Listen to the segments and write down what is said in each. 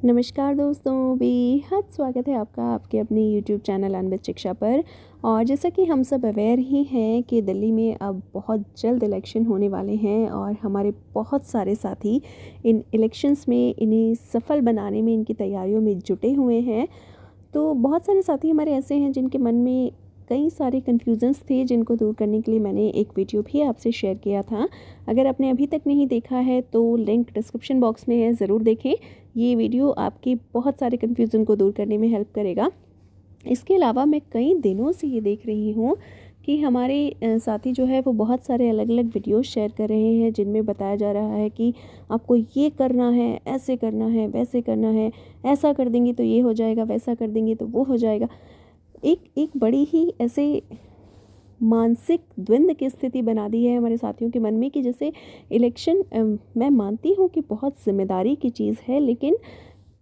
नमस्कार दोस्तों, बेहद स्वागत है आपका आपके अपने यूट्यूब चैनल अनबित शिक्षा पर। और जैसा कि हम सब अवेयर ही हैं कि दिल्ली में अब बहुत जल्द इलेक्शन होने वाले हैं और हमारे बहुत सारे साथी इन इलेक्शंस में इन्हें सफल बनाने में इनकी तैयारियों में जुटे हुए हैं। तो बहुत सारे साथी हमारे ऐसे हैं जिनके मन में कई सारे कन्फ्यूज़न्स थे, जिनको दूर करने के लिए मैंने एक वीडियो भी आपसे शेयर किया था। अगर आपने अभी तक नहीं देखा है तो लिंक डिस्क्रिप्शन बॉक्स में है, ज़रूर देखें। ये वीडियो आपके बहुत सारे कन्फ्यूज़न को दूर करने में हेल्प करेगा। इसके अलावा मैं कई दिनों से ये देख रही हूँ कि हमारे साथी जो है वो बहुत सारे अलग अलग वीडियोस शेयर कर रहे हैं, जिनमें बताया जा रहा है कि आपको ये करना है, ऐसे करना है, वैसे करना है, ऐसा कर देंगे तो ये हो जाएगा, वैसा कर देंगे तो वो हो जाएगा। एक एक बड़ी ही ऐसे मानसिक द्वंद्व की स्थिति बना दी है हमारे साथियों के मन में कि जैसे इलेक्शन, मैं मानती हूँ कि बहुत जिम्मेदारी की चीज़ है, लेकिन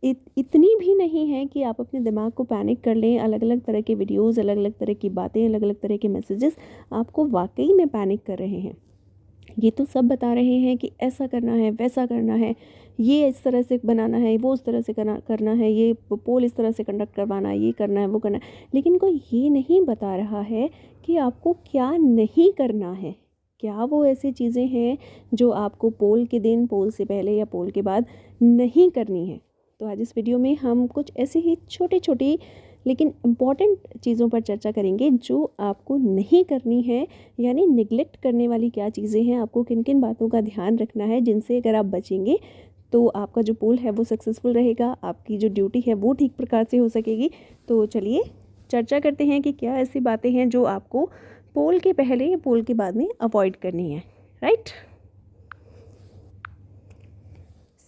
इतनी भी नहीं है कि आप अपने दिमाग को पैनिक कर लें। अलग अलग तरह के वीडियोस, अलग अलग तरह की बातें, अलग अलग तरह के मैसेजेस आपको वाकई में पैनिक कर रहे हैं। ये तो सब बता रहे हैं कि ऐसा करना है, वैसा करना है, ये इस तरह से बनाना है, वो उस तरह से करना है, ये पोल इस तरह से कंडक्ट करवाना है, ये करना है, वो करना है। लेकिन कोई ये नहीं बता रहा है कि आपको क्या नहीं करना है। क्या वो ऐसी चीज़ें हैं जो आपको पोल के दिन, पोल से पहले या पोल के बाद नहीं करनी है। तो आज इस वीडियो में हम कुछ ऐसे ही छोटी छोटी लेकिन इम्पॉर्टेंट चीज़ों पर चर्चा करेंगे जो आपको नहीं करनी है। यानी निगलेक्ट करने वाली क्या चीज़ें हैं, आपको किन किन बातों का ध्यान रखना है, जिनसे अगर आप बचेंगे तो आपका जो पोल है वो सक्सेसफुल रहेगा, आपकी जो ड्यूटी है वो ठीक प्रकार से हो सकेगी। तो चलिए चर्चा करते हैं कि क्या ऐसी बातें हैं जो आपको पोल के पहले या पोल के बाद में अवॉइड करनी है। राइट,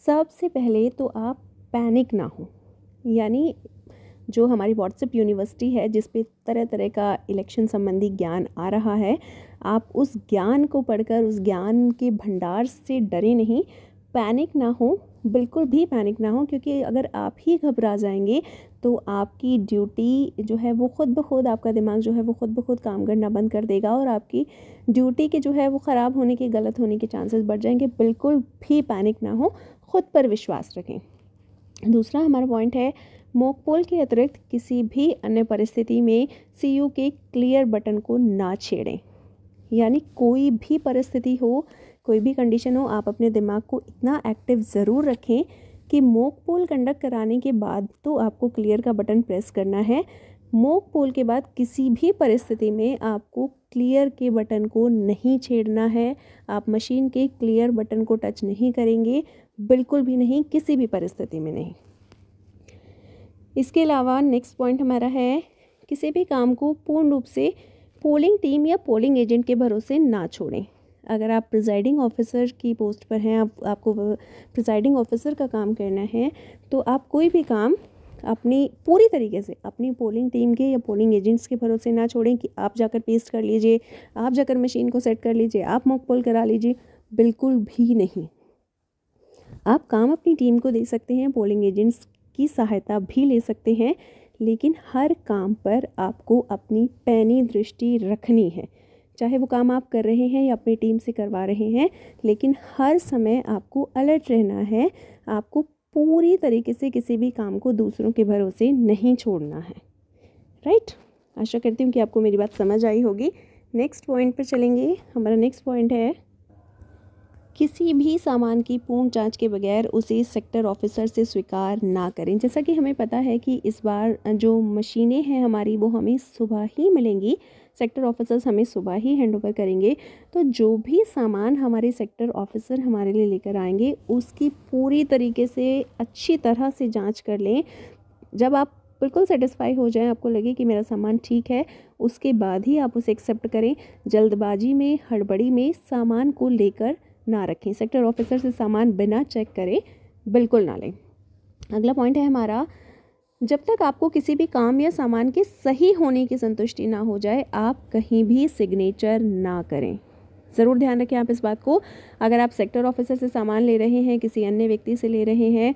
सबसे पहले तो आप पैनिक ना हो। यानी जो हमारी व्हाट्सएप यूनिवर्सिटी है, जिस पे तरह तरह का इलेक्शन संबंधी ज्ञान आ रहा है, आप उस ज्ञान को पढ़कर उस ज्ञान के भंडार से डरे नहीं, पैनिक ना हो, बिल्कुल भी पैनिक ना हो। क्योंकि अगर आप ही घबरा जाएंगे तो आपकी ड्यूटी जो है वो खुद ब खुद, आपका दिमाग जो है वो खुद ब खुद काम करना बंद कर देगा और आपकी ड्यूटी के जो है वो ख़राब होने के, गलत होने के चांसेस बढ़ जाएंगे। बिल्कुल भी पैनिक ना हो, खुद पर विश्वास रखें। दूसरा हमारा पॉइंट है, मॉक पोल के अतिरिक्त किसी भी अन्य परिस्थिति में सीयू के क्लियर बटन को ना छेड़ें। यानी कोई भी परिस्थिति हो, कोई भी कंडीशन हो, आप अपने दिमाग को इतना एक्टिव ज़रूर रखें कि मॉक पोल कंडक्ट कराने के बाद तो आपको क्लियर का बटन प्रेस करना है। मॉक पोल के बाद किसी भी परिस्थिति में आपको क्लियर के बटन को नहीं छेड़ना है। आप मशीन के क्लियर बटन को टच नहीं करेंगे, बिल्कुल भी नहीं, किसी भी परिस्थिति में नहीं। इसके अलावा नेक्स्ट पॉइंट हमारा है, किसी भी काम को पूर्ण रूप से पोलिंग टीम या पोलिंग एजेंट के भरोसे ना छोड़ें। अगर आप प्रिजाइडिंग ऑफिसर की पोस्ट पर हैं, आपको प्रिजाइडिंग ऑफिसर का काम करना है, तो आप कोई भी काम अपनी पूरी तरीके से अपनी पोलिंग टीम के या पोलिंग एजेंट्स के भरोसे ना छोड़ें कि आप जाकर पेस्ट कर लीजिए, आप जाकर मशीन को सेट कर लीजिए, आप मॉक पोल करा लीजिए। बिल्कुल भी नहीं। आप काम अपनी टीम को दे सकते हैं, पोलिंग एजेंट्स की सहायता भी ले सकते हैं, लेकिन हर काम पर आपको अपनी पैनी दृष्टि रखनी है। चाहे वो काम आप कर रहे हैं या अपनी टीम से करवा रहे हैं, लेकिन हर समय आपको अलर्ट रहना है। आपको पूरी तरीके से किसी भी काम को दूसरों के भरोसे नहीं छोड़ना है। राइट, आशा करती हूँ कि आपको मेरी बात समझ आई होगी। नेक्स्ट पॉइंट पर चलेंगे। हमारा नेक्स्ट पॉइंट है, किसी भी सामान की पूर्ण जांच के बगैर उसे सेक्टर ऑफिसर से स्वीकार ना करें। जैसा कि हमें पता है कि इस बार जो मशीनें हैं हमारी, वो हमें सुबह ही मिलेंगी, सेक्टर ऑफिसर्स हमें सुबह ही हैंडओवर करेंगे। तो जो भी सामान हमारे सेक्टर ऑफिसर हमारे लिए लेकर आएंगे, उसकी पूरी तरीके से अच्छी तरह से जाँच कर लें। जब आप बिल्कुल सेटिस्फाई हो जाएं, आपको लगे कि मेरा सामान ठीक है, उसके बाद ही आप उसे एक्सेप्ट करें। जल्दबाजी में, हड़बड़ी में सामान को लेकर ना रखें। सेक्टर ऑफिसर से सामान बिना चेक करे बिल्कुल ना लें। अगला पॉइंट है हमारा, जब तक आपको किसी भी काम या सामान के सही होने की संतुष्टि ना हो जाए, आप कहीं भी सिग्नेचर ना करें। ज़रूर ध्यान रखें आप इस बात को। अगर आप सेक्टर ऑफिसर से सामान ले रहे हैं, किसी अन्य व्यक्ति से ले रहे हैं,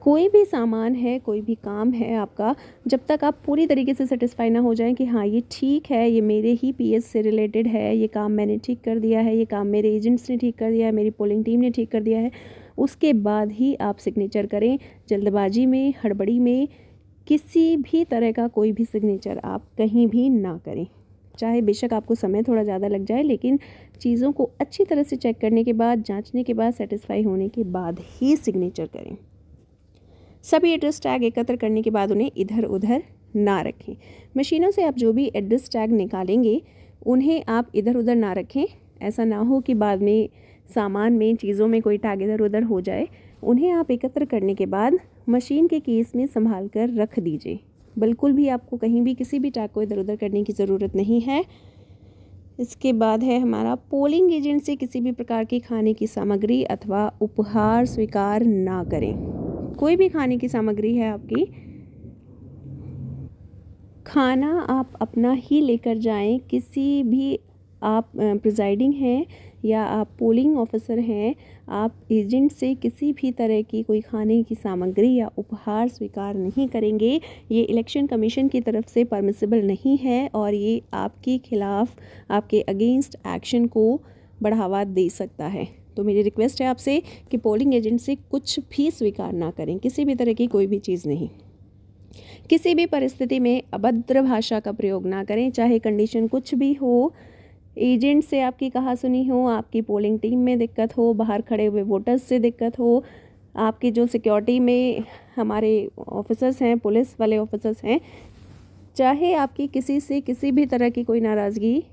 कोई भी सामान है, कोई भी काम है आपका, जब तक आप पूरी तरीके से सेटिस्फाई ना हो जाएं कि हाँ ये ठीक है, ये मेरे ही पीएस से रिलेटेड है, ये काम मैंने ठीक कर दिया है, ये काम मेरे एजेंट्स ने ठीक कर दिया है, मेरी पोलिंग टीम ने ठीक कर दिया है, उसके बाद ही आप सिग्नेचर करें। जल्दबाजी में, हड़बड़ी में किसी भी तरह का कोई भी सिग्नेचर आप कहीं भी ना करें। चाहे बेशक आपको समय थोड़ा ज़्यादा लग जाए, लेकिन चीज़ों को अच्छी तरह से चेक करने के बाद, जांचने के बाद, सेटिस्फाई होने के बाद ही सिग्नेचर करें। सभी एड्रेस टैग एकत्र करने के बाद उन्हें इधर उधर ना रखें। मशीनों से आप जो भी एड्रेस टैग निकालेंगे उन्हें आप इधर उधर ना रखें। ऐसा ना हो कि बाद में सामान में, चीज़ों में कोई टैग इधर उधर हो जाए। उन्हें आप एकत्र करने के बाद मशीन के केस में संभाल कर रख दीजिए। बिल्कुल भी आपको कहीं भी किसी भी टैग को इधर उधर करने की ज़रूरत नहीं है। इसके बाद है हमारा, पोलिंग एजेंट से किसी भी प्रकार की खाने की सामग्री अथवा उपहार स्वीकार ना करें। कोई भी खाने की सामग्री है आपकी, खाना आप अपना ही लेकर जाएं। किसी भी, आप प्रिजाइडिंग हैं या आप पोलिंग ऑफिसर हैं, आप एजेंट से किसी भी तरह की कोई खाने की सामग्री या उपहार स्वीकार नहीं करेंगे। ये इलेक्शन कमीशन की तरफ से परमिसिबल नहीं है और ये आपके खिलाफ, आपके अगेंस्ट एक्शन को बढ़ावा दे सकता है। तो मेरी रिक्वेस्ट है आपसे कि पोलिंग एजेंट से कुछ भी स्वीकार ना करें, किसी भी तरह की कोई भी चीज़ नहीं। किसी भी परिस्थिति में अभद्र भाषा का प्रयोग ना करें, चाहे कंडीशन कुछ भी हो। एजेंट से आपकी कहा सुनी हो, आपकी पोलिंग टीम में दिक्कत हो, बाहर खड़े हुए वोटर्स से दिक्कत हो, आपकी जो सिक्योरिटी में हमारे ऑफिसर्स हैं, पुलिस वाले ऑफिसर्स हैं, चाहे आपकी किसी से किसी भी तरह की कोई नाराज़गी,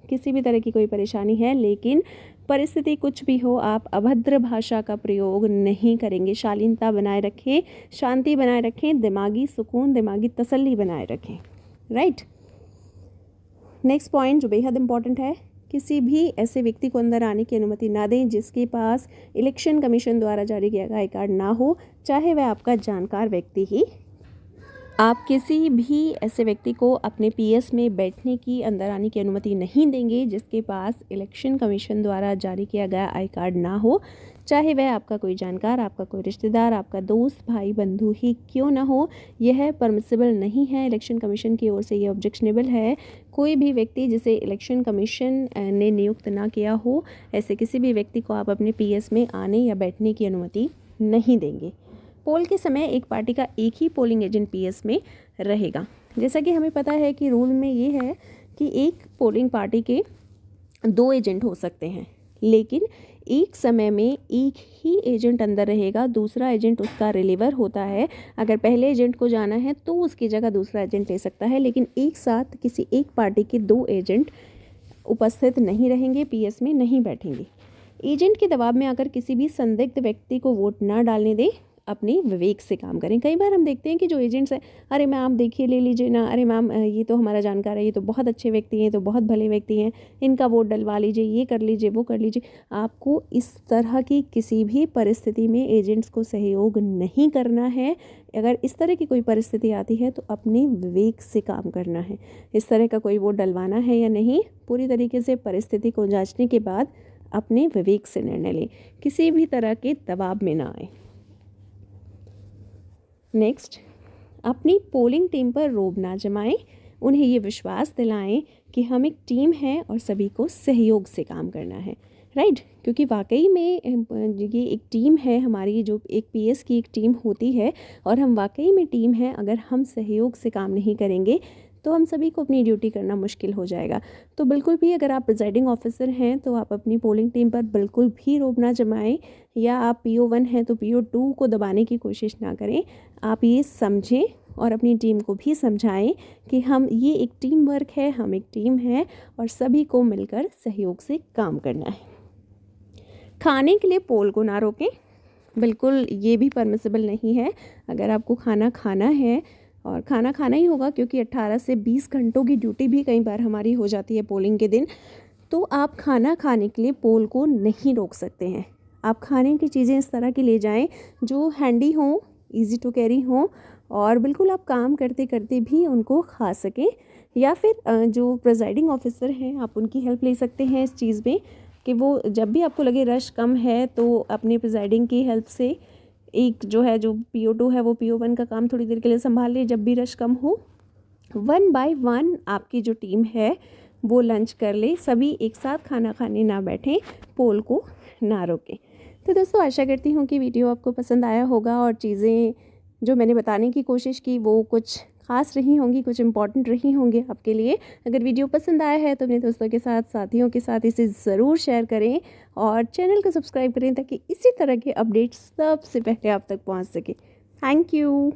किसी भी तरह की कोई परेशानी है, लेकिन परिस्थिति कुछ भी हो, आप अभद्र भाषा का प्रयोग नहीं करेंगे। शालीनता बनाए रखें, शांति बनाए रखें, दिमागी सुकून, दिमागी तसल्ली बनाए रखें। राइट। नेक्स्ट पॉइंट जो बेहद इंपॉर्टेंट है, किसी भी ऐसे व्यक्ति को अंदर आने की अनुमति ना दें जिसके पास इलेक्शन कमीशन द्वारा जारी किया गया आई कार्ड ना हो, चाहे वह आपका जानकार व्यक्ति ही। आप किसी भी ऐसे व्यक्ति को अपने पीएस में बैठने की, अंदर आने की अनुमति नहीं देंगे जिसके पास इलेक्शन कमीशन द्वारा जारी किया गया आई कार्ड ना हो, चाहे वह आपका कोई जानकार, आपका कोई रिश्तेदार, आपका दोस्त, भाई, बंधु ही क्यों ना हो। यह परमिसिबल नहीं है, इलेक्शन कमीशन की ओर से ये ऑब्जेक्शनेबल है। कोई भी व्यक्ति जिसे इलेक्शन कमीशन ने नियुक्त ना किया हो, ऐसे किसी भी व्यक्ति को आप अपने पीएस में आने या बैठने की अनुमति नहीं देंगे। पोल के समय एक पार्टी का एक ही पोलिंग एजेंट पीएस में रहेगा। जैसा कि हमें पता है कि रूल में ये है कि एक पोलिंग पार्टी के 2 एजेंट हो सकते हैं, लेकिन एक समय में एक ही एजेंट अंदर रहेगा, दूसरा एजेंट उसका रिलीवर होता है। अगर पहले एजेंट को जाना है तो उसकी जगह दूसरा एजेंट ले सकता है, लेकिन एक साथ किसी एक पार्टी के 2 एजेंट उपस्थित नहीं रहेंगे, पीएस में नहीं बैठेंगे। एजेंट के दबाव में आकर किसी भी संदिग्ध व्यक्ति को वोट ना डालने दें, अपने विवेक से काम करें। कई बार हम देखते हैं कि जो एजेंट्स हैं, अरे मैम देखिए ले लीजिए ना, अरे मैम ये तो हमारा जानकार है, ये तो बहुत अच्छे व्यक्ति हैं, तो बहुत भले व्यक्ति हैं, इनका वोट डलवा लीजिए, ये कर लीजिए, वो कर लीजिए। आपको इस तरह की किसी भी परिस्थिति में एजेंट्स को सहयोग नहीं करना है। अगर इस तरह की कोई परिस्थिति आती है तो अपने विवेक से काम करना है। इस तरह का कोई वोट डलवाना है या नहीं, पूरी तरीके से परिस्थिति को जांचने के बाद अपने विवेक से निर्णय लें, किसी भी तरह के दबाव में ना आए। नेक्स्ट, अपनी पोलिंग टीम पर रोब ना जमाएं। उन्हें ये विश्वास दिलाएं कि हम एक टीम है और सभी को सहयोग से काम करना है। राइट, क्योंकि वाकई में ये एक टीम है हमारी, जो एक पीएस की एक टीम होती है, और हम वाकई में टीम है। अगर हम सहयोग से काम नहीं करेंगे तो हम सभी को अपनी ड्यूटी करना मुश्किल हो जाएगा। तो बिल्कुल भी, अगर आप प्रिजाइडिंग ऑफिसर हैं तो आप अपनी पोलिंग टीम पर बिल्कुल भी रोब ना जमाएं, या आप PO1 हैं तो PO2 को दबाने की कोशिश ना करें। आप ये समझें और अपनी टीम को भी समझाएं कि हम, ये एक टीम वर्क है, हम एक टीम है और सभी को मिलकर सहयोग से काम करना है। खाने के लिए पोल को ना रोकें, बिल्कुल ये भी परमिसिबल नहीं है। अगर आपको खाना खाना है, और खाना खाना ही होगा क्योंकि 18 से 20 घंटों की ड्यूटी भी कई बार हमारी हो जाती है पोलिंग के दिन, तो आप खाना खाने के लिए पोल को नहीं रोक सकते हैं। आप खाने की चीज़ें इस तरह की ले जाएं जो हैंडी हों, इजी टू कैरी हों, और बिल्कुल आप काम करते करते भी उनको खा सकें। या फिर जो प्रिजाइडिंग ऑफिसर हैं, आप उनकी हेल्प ले सकते हैं इस चीज़ में कि वो जब भी आपको लगे रश कम है तो अपने प्रिजाइडिंग की हेल्प से एक जो है, जो PO2 है वो PO1 का काम थोड़ी देर के लिए संभाल ले। जब भी रश कम हो, 1 बाय 1 आपकी जो टीम है वो लंच कर ले, सभी एक साथ खाना खाने ना बैठें, पोल को ना रोकें। तो दोस्तों आशा करती हूँ कि वीडियो आपको पसंद आया होगा और चीज़ें जो मैंने बताने की कोशिश की वो कुछ ख़ास रही होंगी, कुछ इंपॉर्टेंट रही होंगी आपके लिए। अगर वीडियो पसंद आया है तो अपने दोस्तों के साथ, साथियों के साथ इसे ज़रूर शेयर करें और चैनल को सब्सक्राइब करें ताकि इसी तरह के अपडेट्स सबसे पहले आप तक पहुँच सके। Thank you.